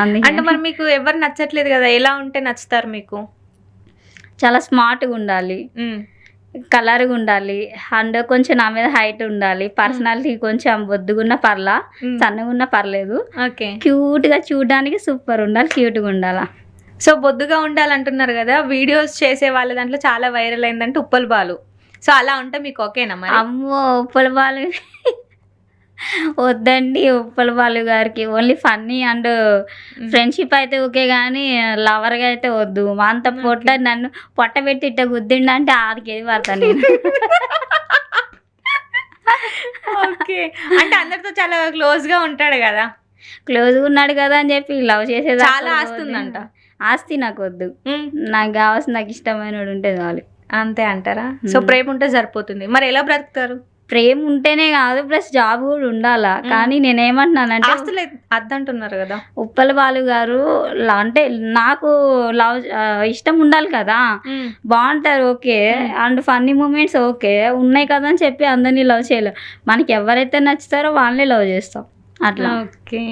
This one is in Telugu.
అంటే మరి మీకు ఎవరు నచ్చట్లేదు కదా, ఎలా ఉంటే నచ్చుతారు మీకు? చాలా స్మార్ట్గా ఉండాలి, ఉమ్, కలర్గా ఉండాలి, అండ్ కొంచెం నా మీద హైట్ ఉండాలి, పర్సనాలిటీ కొంచెం బొద్దుగున్న పర్లా, ఉమ్, సన్నగున్న పర్లేదు, ఓకే. క్యూట్గా చూడడానికి సూపర్ ఉండాలి, క్యూట్గా ఉండాలా. సో బొద్దుగా ఉండాలంటున్నారు కదా, వీడియోస్ చేసే వాళ్ళ దాంట్లో చాలా వైరల్ అయిందంటే ఉప్పల్ బాలు. సో అలా ఉంటే మీకు ఓకేనా మరి? అమ్మో ఉప్పల బాలు వద్దండి, ఉప్పల బాలు గారికి ఓన్లీ ఫన్నీ అండ్ ఫ్రెండ్షిప్ అయితే ఓకే కానీ లవర్గా అయితే వద్దు. అంత పొట్ట నన్ను పొట్ట పెట్టి ఇట్ట గుద్దిండంటే ఆడికేది పడతాను నేను. ఓకే. అంటే అందరితో చాలా క్లోజ్ గా ఉంటాడు కదా. క్లోజ్గా ఉన్నాడు కదా అని చెప్పి లవ్ చేసేది చాలా ఆస్తి ఉందంట. ఆస్తి నాకు వద్దు, నాకు కావాల్సిన నాకు ఇష్టమైన ఉంటే చాలు. అంతే అంటారా? సో ప్రేమ ఉంటే సరిపోతుంది. మరి ఎలా బ్రతుకుతారు? ప్రేమ ఉంటేనే కాదు, ప్లస్ జాబ్ కూడా ఉండాలా. కానీ నేనేమంటున్నానంటే ఆస్తులు అద్దంటున్నారు కదా. ఉప్పల బాలు గారు అంటే నాకు లవ్ ఇష్టం ఉండాలి కదా, బాగుంటారు okay, and funny moments okay ఉన్నాయి కదా అని చెప్పి అందరినీ లవ్ చేయలేం. మనకి ఎవరైతే నచ్చుతారో వాళ్ళని లవ్ చేస్తాం అట్లా. ఓకే.